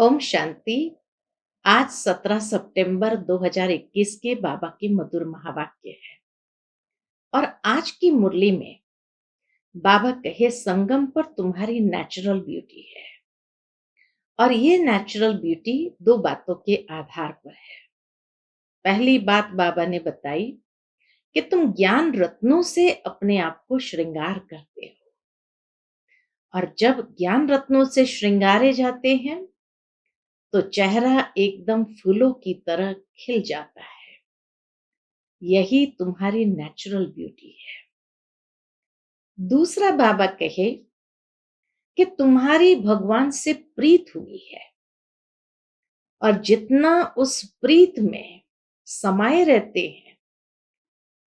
ओम शांति। आज 17 सितंबर 2021 के बाबा के मधुर महावाक्य है। और आज की मुरली में बाबा कहे, संगम पर तुम्हारी नेचुरल ब्यूटी है। और ये नेचुरल ब्यूटी दो बातों के आधार पर है। पहली बात बाबा ने बताई कि तुम ज्ञान रत्नों से अपने आप को श्रृंगार करते हो, और जब ज्ञान रत्नों से श्रृंगारे जाते हैं तो चेहरा एकदम फूलों की तरह खिल जाता है। यही तुम्हारी नेचुरल ब्यूटी है। दूसरा बाबा कहे कि तुम्हारी भगवान से प्रीत हुई है, और जितना उस प्रीत में समाये रहते हैं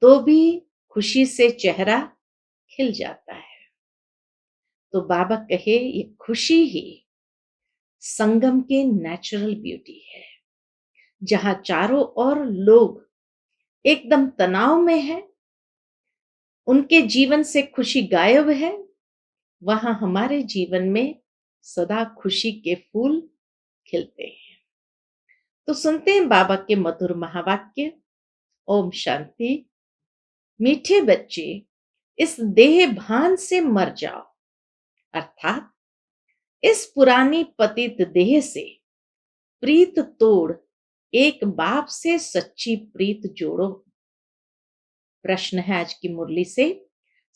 तो भी खुशी से चेहरा खिल जाता है। तो बाबा कहे, ये खुशी ही संगम के नेचुरल ब्यूटी है। जहां चारों ओर लोग एकदम तनाव में है, उनके जीवन से खुशी गायब है, वहां हमारे जीवन में सदा खुशी के फूल खिलते हैं। तो सुनते हैं बाबा के मधुर महावाक्य। ओम शांति। मीठे बच्चे, इस देह भान से मर जाओ, अर्थात इस पुरानी पतित देह से प्रीत तोड़ एक बाप से सच्ची प्रीत जोड़ो। प्रश्न है आज की मुरली से,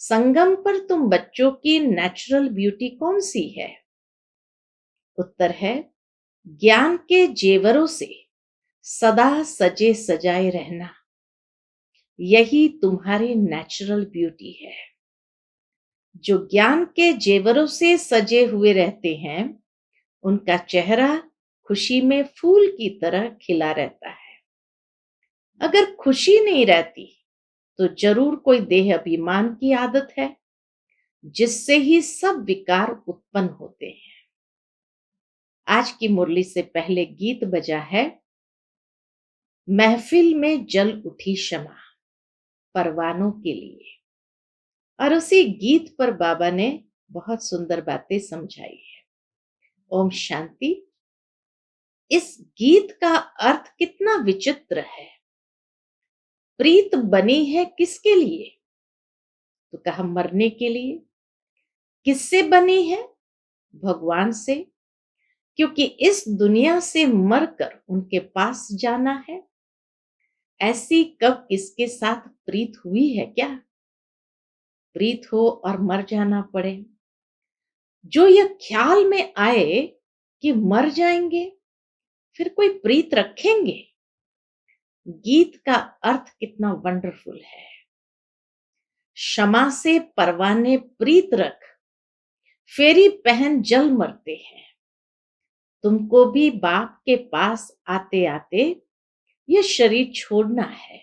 संगम पर तुम बच्चों की नेचुरल ब्यूटी कौन सी है? उत्तर है, ज्ञान के जेवरों से सदा सजे सजाए रहना। यही तुम्हारी नेचुरल ब्यूटी है। जो ज्ञान के जेवरों से सजे हुए रहते हैं, उनका चेहरा खुशी में फूल की तरह खिला रहता है। अगर खुशी नहीं रहती तो जरूर कोई देह अभिमान की आदत है, जिससे ही सब विकार उत्पन्न होते हैं। आज की मुरली से पहले गीत बजा है, महफिल में जल उठी शमा परवानों के लिए। और उसी गीत पर बाबा ने बहुत सुंदर बातें समझाई है। ओम शांति। इस गीत का अर्थ कितना विचित्र है। प्रीत बनी है किसके लिए? तो कहा मरने के लिए। किससे बनी है? भगवान से, क्योंकि इस दुनिया से मरकर उनके पास जाना है। ऐसी कब किसके साथ प्रीत हुई है क्या? प्रीत हो और मर जाना पड़े। जो यह ख्याल में आए कि मर जाएंगे, फिर कोई प्रीत रखेंगे? गीत का अर्थ कितना वंडरफुल है। क्षमा से परवाने प्रीत रख, फेरी पहन जल मरते हैं। तुमको भी बाप के पास आते आते यह शरीर छोड़ना है,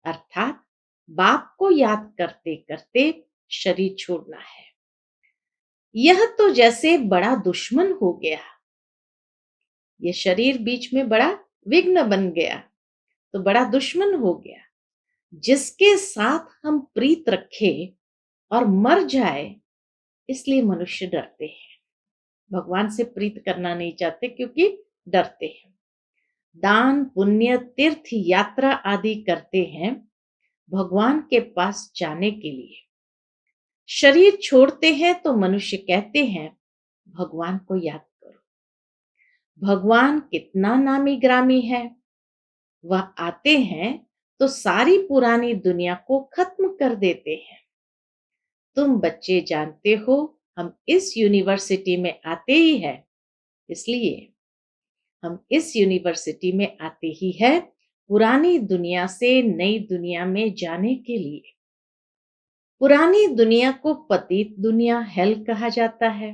अर्थात बाप को याद करते करते शरीर छोड़ना है। यह तो जैसे बड़ा दुश्मन हो गया। यह शरीर बीच में बड़ा विघ्न बन गया, तो बड़ा दुश्मन हो गया। जिसके साथ हम प्रीत रखे और मर जाए, इसलिए मनुष्य डरते हैं। भगवान से प्रीत करना नहीं चाहते क्योंकि डरते हैं। दान पुण्य तीर्थ यात्रा आदि करते हैं भगवान के पास जाने के लिए। शरीर छोड़ते हैं तो मनुष्य कहते हैं, भगवान को याद करो। भगवान कितना नामी ग्रामी है। वह आते हैं तो सारी पुरानी दुनिया को खत्म कर देते हैं। तुम बच्चे जानते हो, हम इस यूनिवर्सिटी में आते ही है, इसलिए हम इस यूनिवर्सिटी में आते ही है पुरानी दुनिया से नई दुनिया में जाने के लिए। पुरानी दुनिया को पतित दुनिया हेल कहा जाता है।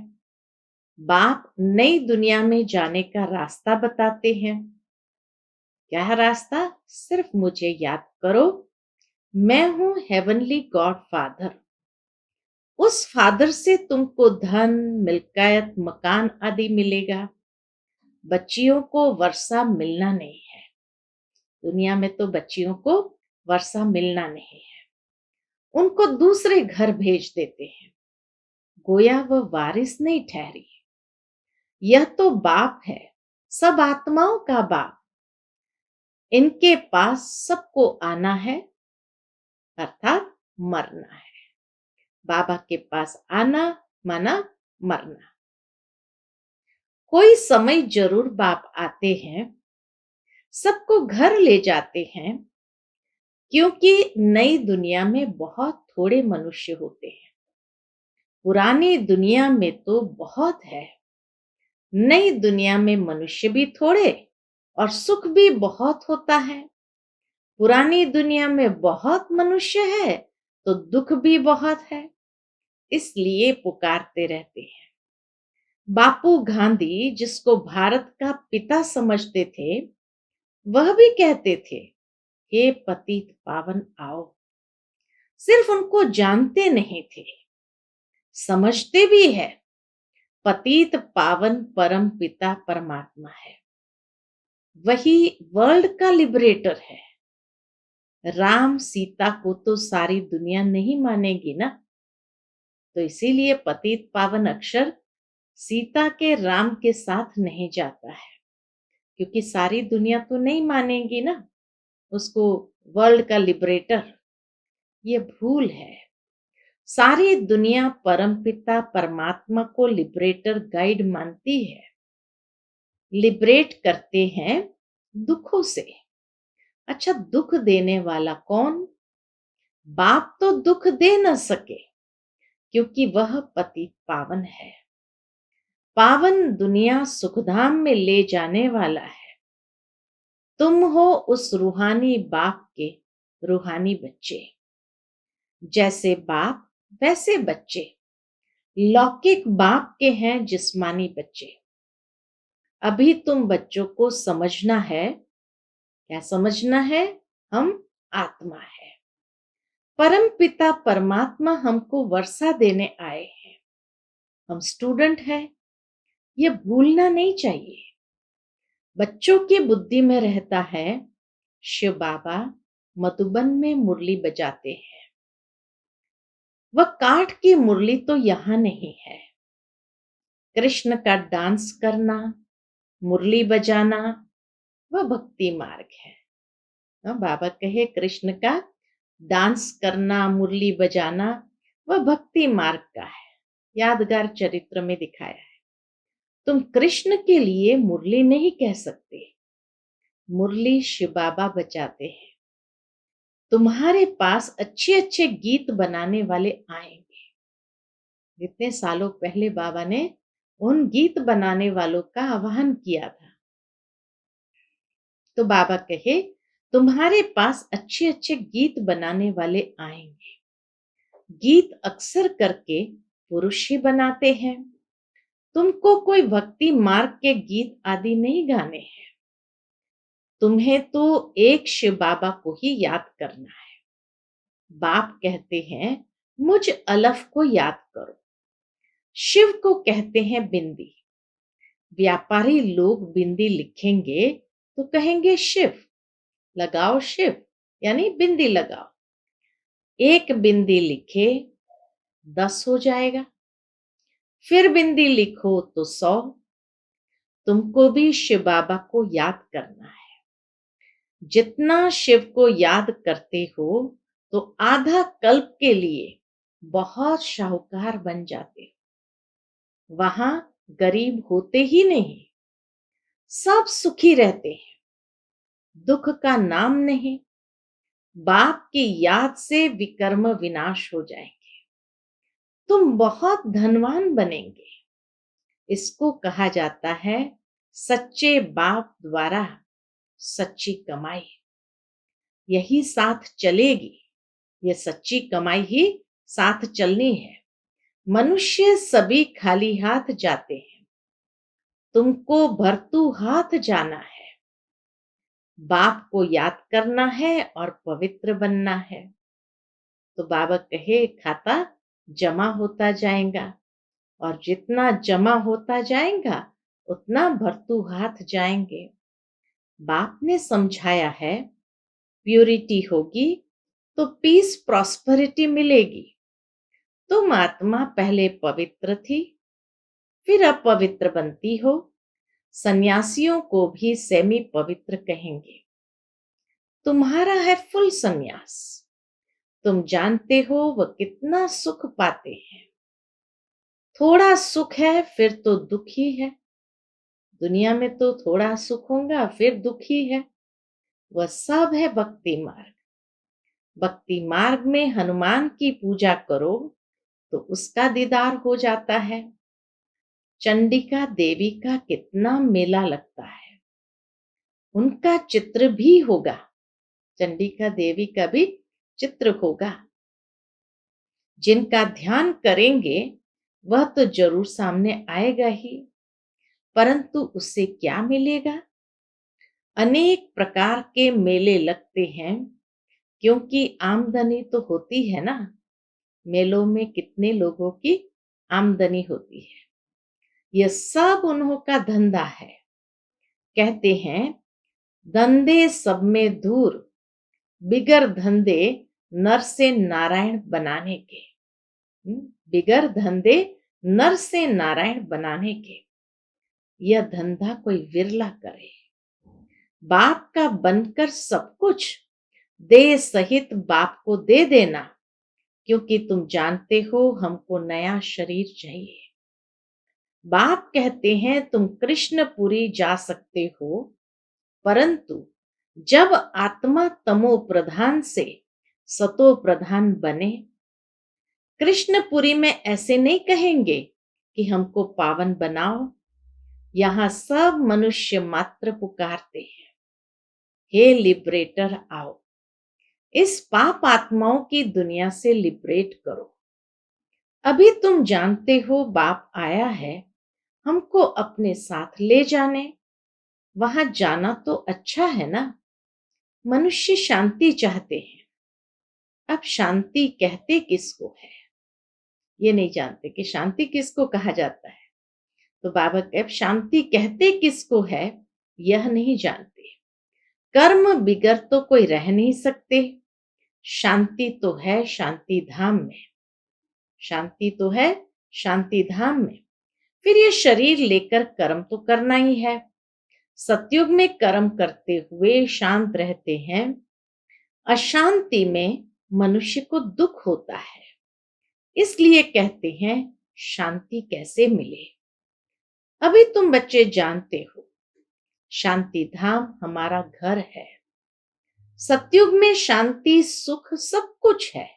बाप नई दुनिया में जाने का रास्ता बताते हैं। क्या रास्ता? सिर्फ मुझे याद करो, मैं हूं हेवनली गॉड फादर। उस फादर से तुमको धन मिल्कियत मकान आदि मिलेगा। बच्चियों को वर्षा मिलना नहीं है। दुनिया में तो बच्चियों को वर्षा मिलना नहीं है। उनको दूसरे घर भेज देते हैं, गोया वह वारिस नहीं ठहरी। यह तो बाप है सब आत्माओं का बाप, इनके पास सबको आना है, अर्थात मरना है। बाबा के पास आना माना मरना। कोई समय जरूर बाप आते हैं, सबको घर ले जाते हैं, क्योंकि नई दुनिया में बहुत थोड़े मनुष्य होते हैं। पुरानी दुनिया में तो बहुत है। नई दुनिया में मनुष्य भी थोड़े और सुख भी बहुत होता है। पुरानी दुनिया में बहुत मनुष्य है तो दुख भी बहुत है, इसलिए पुकारते रहते हैं। बापू गांधी, जिसको भारत का पिता समझते थे, वह भी कहते थे, हे पतित पावन आओ। सिर्फ उनको जानते नहीं थे, समझते भी है। पतित पावन परम पिता परमात्मा है, वही वर्ल्ड का लिबरेटर है। राम सीता को तो सारी दुनिया नहीं मानेगी ना, तो इसीलिए पतित पावन अक्षर सीता के राम के साथ नहीं जाता है, क्योंकि सारी दुनिया तो नहीं मानेगी ना उसको वर्ल्ड का लिबरेटर। ये भूल है। सारी दुनिया परमपिता परमात्मा को लिबरेटर गाइड मानती है। लिबरेट करते हैं दुखों से। अच्छा, दुख देने वाला कौन? बाप तो दुख दे न सके, क्योंकि वह पतित पावन है। पावन दुनिया सुखधाम में ले जाने वाला है। तुम हो उस रूहानी बाप के रूहानी बच्चे। जैसे बाप वैसे बच्चे। लौकिक बाप के हैं जिस्मानी बच्चे। अभी तुम बच्चों को समझना है। क्या समझना है? हम आत्मा है। परम पिता परमात्मा हमको वर्षा देने आए हैं। हम स्टूडेंट हैं, ये भूलना नहीं चाहिए। बच्चों की बुद्धि में रहता है, शिव बाबा मधुबन में मुरली बजाते हैं। वह काठ की मुरली तो यहाँ नहीं है। कृष्ण का डांस करना, मुरली बजाना, वह भक्ति मार्ग है। बाबा कहे कृष्ण का डांस करना, मुरली बजाना, वह भक्ति मार्ग का है। यादगार चरित्र में दिखाया है। तुम कृष्ण के लिए मुरली नहीं कह सकते, मुरली शिव बाबा बजाते हैं। तुम्हारे पास अच्छे अच्छे गीत बनाने वाले आएंगे। जितने सालों पहले बाबा ने उन गीत बनाने वालों का आह्वान किया था, तो बाबा कहे तुम्हारे पास अच्छे अच्छे गीत बनाने वाले आएंगे। गीत अक्सर करके पुरुष ही बनाते हैं। तुमको कोई भक्ति मार्ग के गीत आदि नहीं गाने हैं। तुम्हें तो एक शिव बाबा को ही याद करना है। बाप कहते हैं मुझ अलफ को याद करो। शिव को कहते हैं बिंदी। व्यापारी लोग बिंदी लिखेंगे तो कहेंगे शिव, लगाओ शिव, यानी बिंदी लगाओ। एक बिंदी लिखे 10 हो जाएगा, फिर बिंदी लिखो तो 100। तुमको भी शिव बाबा को याद करना है। जितना शिव को याद करते हो तो आधा कल्प के लिए बहुत शाहूकार बन जाते हो। वहां गरीब होते ही नहीं, सब सुखी रहते हैं, दुख का नाम नहीं। बाप की याद से विकर्म विनाश हो जाएंगे। तुम बहुत धनवान बनेंगे। इसको कहा जाता है सच्चे बाप द्वारा सच्ची कमाई। यही साथ चलेगी, ये सच्ची कमाई ही साथ चलनी है। मनुष्य सभी खाली हाथ जाते हैं, तुमको भरतू हाथ जाना है। बाप को याद करना है और पवित्र बनना है। तो बाबा कहे खाता जमा होता जाएगा, और जितना जमा होता जाएगा उतना भरतू हाथ जाएंगे। बाप ने समझाया है प्यूरिटी होगी तो पीस प्रॉस्पेरिटी मिलेगी। तुम आत्मा पहले पवित्र थी, फिर अपवित्र बनती हो। सन्यासियों को भी सेमी पवित्र कहेंगे। तुम्हारा है फुल सन्यास। तुम जानते हो वह कितना सुख पाते हैं। थोड़ा सुख है फिर तो दुख ही है। दुनिया में तो थोड़ा सुख होगा फिर दुख ही है। वह सब है भक्ति मार्ग। भक्ति मार्ग में हनुमान की पूजा करो तो उसका दीदार हो जाता है। चंडिका देवी का कितना मेला लगता है। उनका चित्र भी होगा। चंडिका देवी का भी चित्र होगा। जिनका ध्यान करेंगे वह तो जरूर सामने आएगा ही, परंतु उससे क्या मिलेगा? अनेक प्रकार के मेले लगते हैं, क्योंकि आमदनी तो होती है ना। मेलों में कितने लोगों की आमदनी होती है। यह सब उन्हों का धंधा है। कहते हैं धंधे सब में दूर, बिगर धंधे नर से नारायण बनाने के। बिगर धंधे नर से नारायण बनाने के। यह धंधा कोई विरला करे। बाप का बनकर सब कुछ देह सहित बाप को दे देना, क्योंकि तुम जानते हो हमको नया शरीर चाहिए। बाप कहते हैं तुम कृष्णपुरी जा सकते हो, परंतु जब आत्मा तमो प्रधान से सतो प्रधान बने। कृष्णपुरी में ऐसे नहीं कहेंगे कि हमको पावन बनाओ। यहां सब मनुष्य मात्र पुकारते हैं, हे लिबरेटर आओ, इस पाप आत्माओं की दुनिया से लिबरेट करो। अभी तुम जानते हो बाप आया है हमको अपने साथ ले जाने। वहां जाना तो अच्छा है ना। मनुष्य शांति चाहते हैं। अब शांति कहते किसको है ये नहीं जानते कि शांति किसको कहा जाता है। तो बाबा अब शांति कहते किसको है यह नहीं जानते। कर्म बिगर तो कोई रह नहीं सकते। शांति तो है शांति धाम में। शांति तो है शांति धाम में। फिर ये शरीर लेकर कर्म तो करना ही है। सतयुग में कर्म करते हुए शांत रहते हैं। अशांति में मनुष्य को दुख होता है। इसलिए कहते हैं शांति कैसे मिले। अभी तुम बच्चे जानते हो शांति धाम हमारा घर है। सतयुग में शांति सुख सब कुछ है।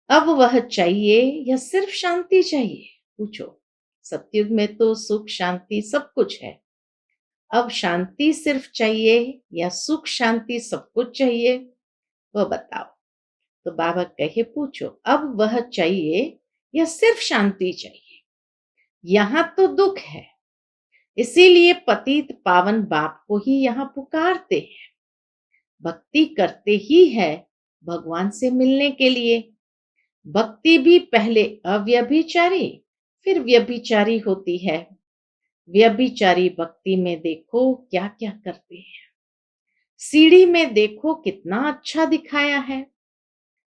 अब वह चाहिए या सिर्फ शांति चाहिए? पूछो। सतयुग में तो सुख शांति सब कुछ है। अब शांति सिर्फ चाहिए या सुख शांति सब कुछ चाहिए? वह बताओ। तो बाबा कहे पूछो अब वह चाहिए या सिर्फ शांति चाहिए? यहां तो दुख है, इसीलिए पतित पावन बाप को ही यहां पुकारते हैं। भक्ति करते ही है भगवान से मिलने के लिए। भक्ति भी पहले अव्यभिचारी फिर व्यभिचारी होती है। व्यभिचारी भक्ति में देखो क्या क्या करते हैं। सीढ़ी में देखो कितना अच्छा दिखाया है,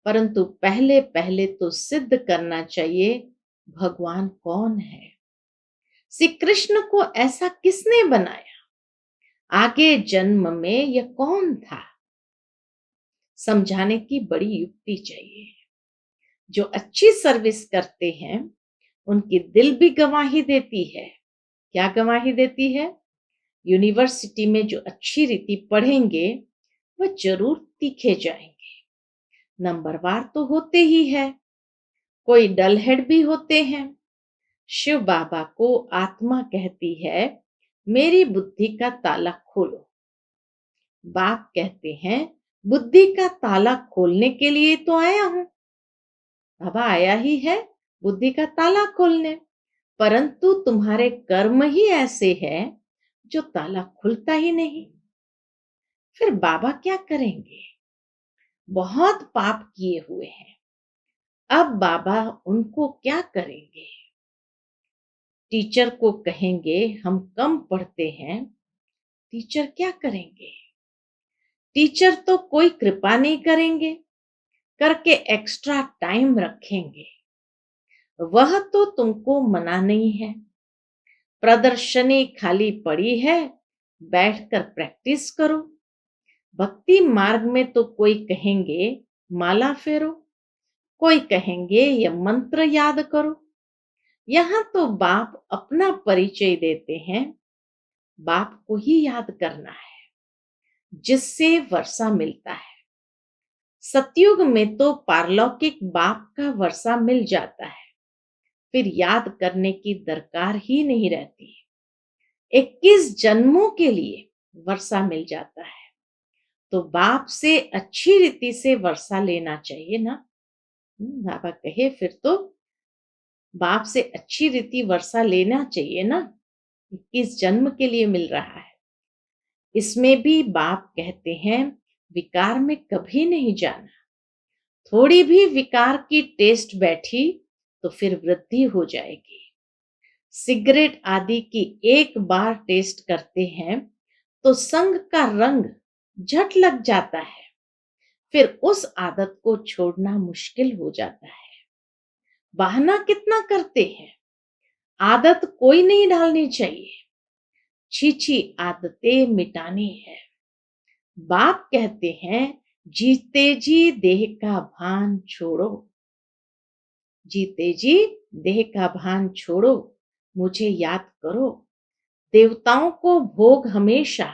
परंतु पहले पहले तो सिद्ध करना चाहिए भगवान कौन है। श्री कृष्ण को ऐसा किसने बनाया? आगे जन्म में यह कौन था? समझाने की बड़ी युक्ति चाहिए। जो अच्छी सर्विस करते हैं उनकी दिल भी गवाही देती है। क्या गवाही देती है? यूनिवर्सिटी में जो अच्छी रीति पढ़ेंगे वह जरूर तीखे जाएंगे। नंबरवार तो होते ही है, कोई डल हेड भी होते हैं। शिव बाबा को आत्मा कहती है मेरी बुद्धि का ताला खोलो। बाप कहते हैं बुद्धि का ताला खोलने के लिए तो आया हूं। बाबा आया ही है बुद्धि का ताला खोलने, परंतु तुम्हारे कर्म ही ऐसे हैं जो ताला खुलता ही नहीं। फिर बाबा क्या करेंगे? बहुत पाप किए हुए हैं। अब बाबा उनको क्या करेंगे? टीचर को कहेंगे हम कम पढ़ते हैं। टीचर क्या करेंगे? टीचर तो कोई कृपा नहीं करेंगे, करके एक्स्ट्रा टाइम रखेंगे। वह तो तुमको मना नहीं है। प्रदर्शनी खाली पड़ी है, बैठकर प्रैक्टिस करो। भक्ति मार्ग में तो कोई कहेंगे माला फेरो, कोई कहेंगे ये मंत्र याद करो। यहाँ तो बाप अपना परिचय देते हैं, बाप को ही याद करना है जिससे वर्षा मिलता है। सतयुग में तो पारलौकिक बाप का वर्षा मिल जाता है, फिर याद करने की दरकार ही नहीं रहती। 21 जन्मों के लिए वर्षा मिल जाता है, तो बाप से अच्छी रीति से वर्षा लेना चाहिए ना। बाबा कहे फिर तो बाप से अच्छी रीति वर्षा लेना चाहिए ना, 21 जन्म के लिए मिल रहा है। इसमें भी बाप कहते हैं विकार में कभी नहीं जाना। थोड़ी भी विकार की टेस्ट बैठी तो फिर वृद्धि हो जाएगी। सिगरेट आदि की एक बार टेस्ट करते हैं तो संग का रंग झट लग जाता है, फिर उस आदत को छोड़ना मुश्किल हो जाता है। बहाना कितना करते हैं, आदत कोई नहीं डालनी चाहिए, छी आदतें मिटानी है। बाप कहते हैं जीते जी देह का भान छोड़ो, जीते जी देह का भान छोड़ो, मुझे याद करो। देवताओं को भोग हमेशा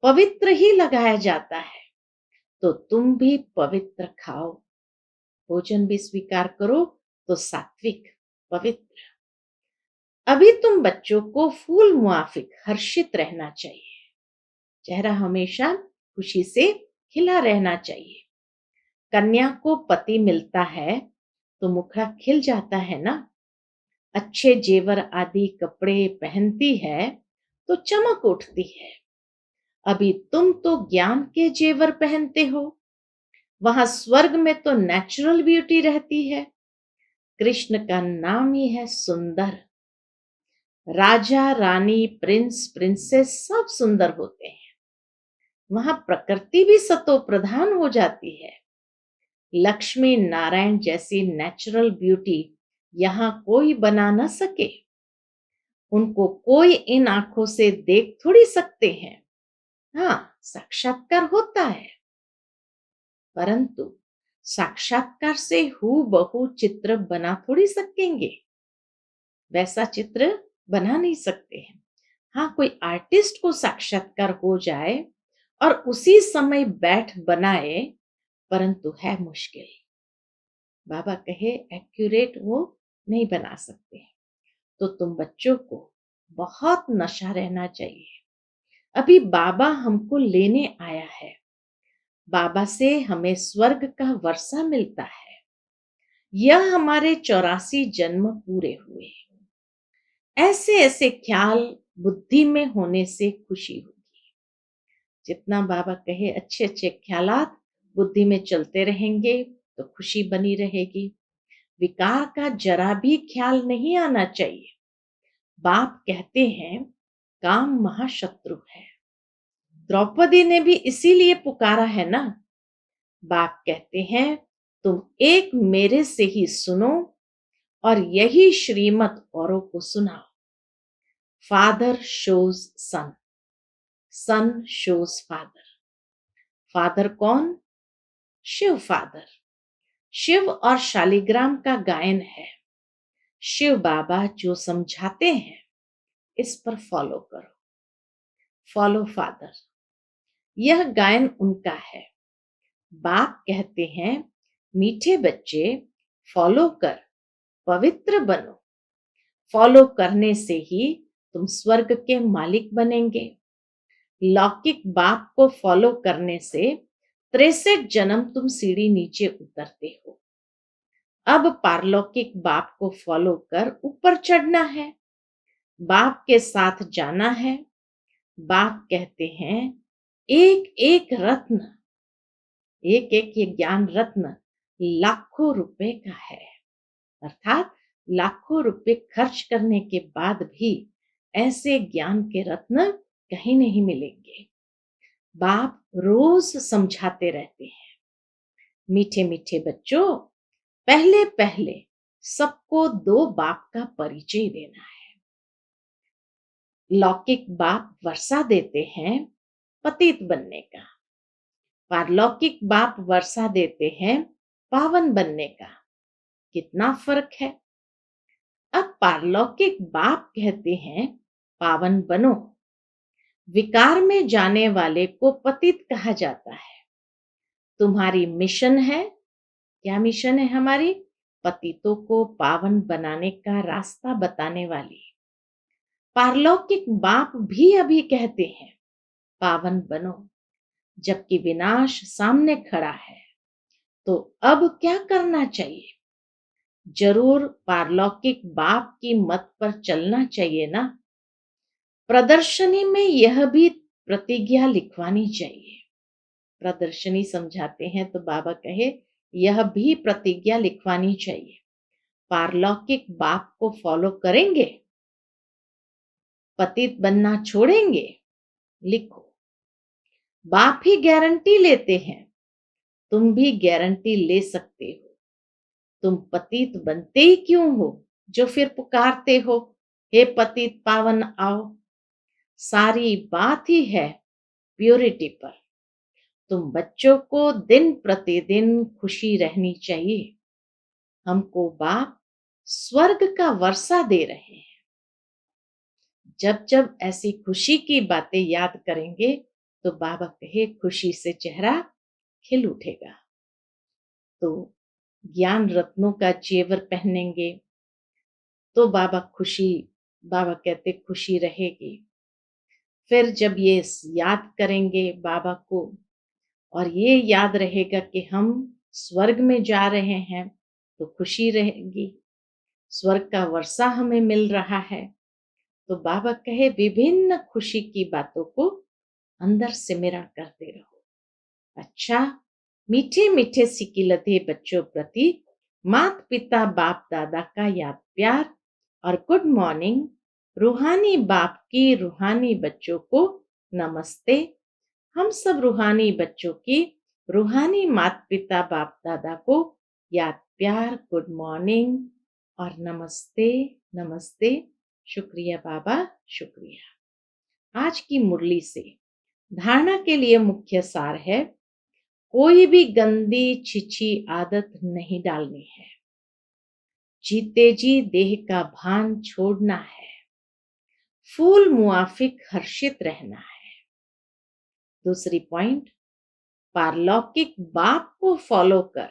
पवित्र ही लगाया जाता है, तो तुम भी पवित्र खाओ। भोजन भी स्वीकार करो तो सात्विक पवित्र। अभी तुम बच्चों को फूल मुआफिक हर्षित रहना चाहिए, चेहरा हमेशा खुशी से खिला रहना चाहिए। कन्या को पति मिलता है तो मुखड़ा खिल जाता है ना। अच्छे जेवर आदि कपड़े पहनती है तो चमक उठती है। अभी तुम तो ज्ञान के जेवर पहनते हो, वहां स्वर्ग में तो नेचुरल ब्यूटी रहती है। कृष्ण का नाम ही है सुंदर। राजा रानी प्रिंस प्रिंसेस सब सुंदर होते हैं, वहां प्रकृति भी सतो प्रधान हो जाती है। लक्ष्मी नारायण जैसी नेचुरल ब्यूटी यहाँ कोई बना न सके। उनको कोई इन आंखों से देख थोड़ी सकते हैं। हाँ, साक्षात्कार होता है, परंतु साक्षात्कार से हूबहू चित्र बना थोड़ी सकेंगे, वैसा चित्र बना नहीं सकते हैं। हाँ, कोई आर्टिस्ट को साक्षात्कार हो जाए और उसी समय बैठ बनाए, परंतु है मुश्किल। बाबा कहे एक्यूरेट वो नहीं बना सकते। तो तुम बच्चों को बहुत नशा रहना चाहिए। अभी बाबा हमको लेने आया है, बाबा से हमें स्वर्ग का वर्षा मिलता है। यह हमारे 84 जन्म पूरे हुए। ऐसे ऐसे ख्याल बुद्धि में होने से खुशी होगी। जितना बाबा कहे अच्छे अच्छे ख्यालात बुद्धि में चलते रहेंगे तो खुशी बनी रहेगी। विकार का जरा भी ख्याल नहीं आना चाहिए। बाप कहते हैं काम महाशत्रु है। द्रौपदी ने भी इसीलिए पुकारा है ना। बाप कहते हैं तुम एक मेरे से ही सुनो और यही श्रीमत औरों को सुनाओ। फादर शोज सन, सन शोज फादर। फादर कौन? शिव फादर। शिव और शालिग्राम का गायन है। शिव बाबा जो समझाते हैं इस पर फॉलो करो। फॉलो फादर, यह गायन उनका है। बाप कहते हैं मीठे बच्चे फॉलो कर पवित्र बनो। फॉलो करने से ही तुम स्वर्ग के मालिक बनेंगे। लौकिक बाप को फॉलो करने से 63 जन्म तुम सीढ़ी नीचे उतरते हो। अब पारलौकिक बाप को फॉलो कर ऊपर चढ़ना है, बाप के साथ जाना है। बाप कहते हैं एक एक रत्न, एक एक ये ज्ञान रत्न लाखों रुपए का है। अर्थात लाखों रुपए खर्च करने के बाद भी ऐसे ज्ञान के रत्न कहीं नहीं मिलेंगे। बाप रोज समझाते रहते हैं मीठे मीठे बच्चों, पहले पहले सबको दो बाप का परिचय देना है। लौकिक बाप वर्षा देते हैं पतित बनने का, पारलौकिक बाप वर्षा देते हैं पावन बनने का। कितना फर्क है। अब पारलौकिक बाप कहते हैं पावन बनो। विकार में जाने वाले को पतित कहा जाता है। तुम्हारी मिशन है, क्या मिशन है हमारी? पतितों को पावन बनाने का रास्ता बताने वाली। पारलौकिक बाप भी अभी कहते हैं पावन बनो, जबकि विनाश सामने खड़ा है। तो अब क्या करना चाहिए? जरूर पारलौकिक बाप की मत पर चलना चाहिए ना। प्रदर्शनी में यह भी प्रतिज्ञा लिखवानी चाहिए। प्रदर्शनी समझाते हैं तो बाबा कहे यह भी प्रतिज्ञा लिखवानी चाहिए। पारलौकिक बाप को फॉलो करेंगे, पतित बनना छोड़ेंगे? लिखो। बाप ही गारंटी लेते हैं, तुम भी गारंटी ले सकते हो। तुम पतित बनते ही क्यों हो जो फिर पुकारते हो हे पतित पावन आओ। सारी बात ही है प्योरिटी पर। तुम बच्चों को दिन प्रतिदिन खुशी रहनी चाहिए। हमको बाप स्वर्ग का वर्षा दे रहे हैं। जब जब ऐसी खुशी की बातें याद करेंगे तो बाबा कहे खुशी से चेहरा खिल उठेगा। तो ज्ञान रत्नों का जेवर पहनेंगे तो बाबा कहते खुशी रहेगी। फिर जब ये याद करेंगे बाबा को और ये याद रहेगा कि हम स्वर्ग में जा रहे हैं तो खुशी रहेगी। स्वर्ग का वर्षा हमें मिल रहा है। तो बाबा कहे विभिन्न खुशी की बातों को अंदर सिमरण करते रहो। अच्छा, मीठे मीठे सिकिलते बच्चों प्रति माता पिता बाप दादा का याद प्यार और गुड मॉर्निंग। रूहानी बाप की रूहानी बच्चों को नमस्ते। हम सब रूहानी बच्चों की रूहानी माता पिता बाप दादा को याद प्यार, गुड मॉर्निंग और नमस्ते नमस्ते। शुक्रिया बाबा, शुक्रिया। आज की मुरली से धारणा के लिए मुख्य सार है कोई भी गंदी छिछी आदत नहीं डालनी है। जीते जी देह का भान छोड़ना है। फूल मुआफिक हर्षित रहना है। दूसरी पॉइंट, पारलौकिक बाप को फॉलो कर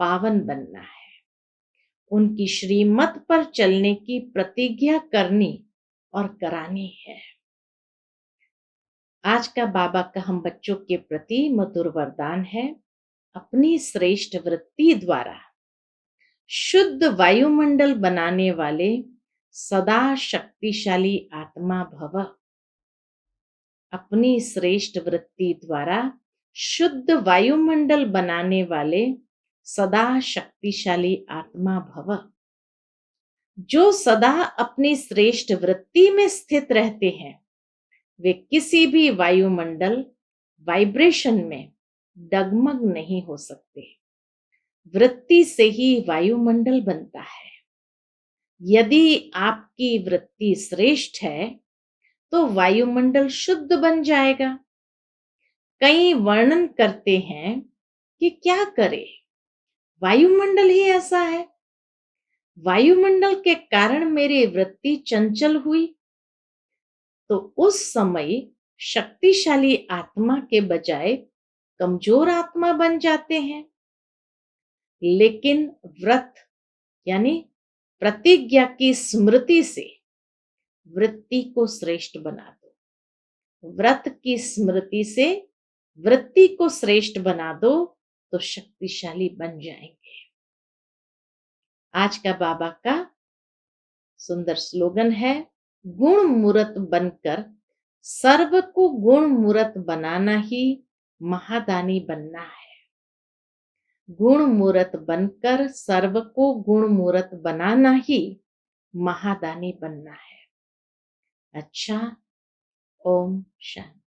पावन बनना है। उनकी श्रीमत पर चलने की प्रतिज्ञा करनी और करानी है। आज का बाबा का हम बच्चों के प्रति मधुर वरदान है, अपनी श्रेष्ठ वृत्ति द्वारा शुद्ध वायुमंडल बनाने वाले सदा शक्तिशाली आत्मा भव। अपनी श्रेष्ठ वृत्ति द्वारा शुद्ध वायुमंडल बनाने वाले सदा शक्तिशाली आत्मा भव। जो सदा अपनी श्रेष्ठ वृत्ति में स्थित रहते हैं वे किसी भी वायुमंडल वाइब्रेशन में डगमग नहीं हो सकते। वृत्ति से ही वायुमंडल बनता है। यदि आपकी वृत्ति श्रेष्ठ है तो वायुमंडल शुद्ध बन जाएगा। कई वर्णन करते हैं कि क्या करे, वायुमंडल ही ऐसा है। वायुमंडल के कारण मेरी वृत्ति चंचल हुई तो उस समय शक्तिशाली आत्मा के बजाय कमजोर आत्मा बन जाते हैं। लेकिन व्रत यानी प्रतिज्ञा की स्मृति से वृत्ति को श्रेष्ठ बना दो। व्रत की स्मृति से वृत्ति को श्रेष्ठ बना दो तो शक्तिशाली बन जाएंगे। आज का बाबा का सुंदर स्लोगन है, गुण मूर्त बनकर सर्व को गुण मूर्त बनाना ही महादानी बनना है। गुण मूर्त बनकर सर्व को गुण मूर्त बनाना ही महादानी बनना है। अच्छा, ओम शांति।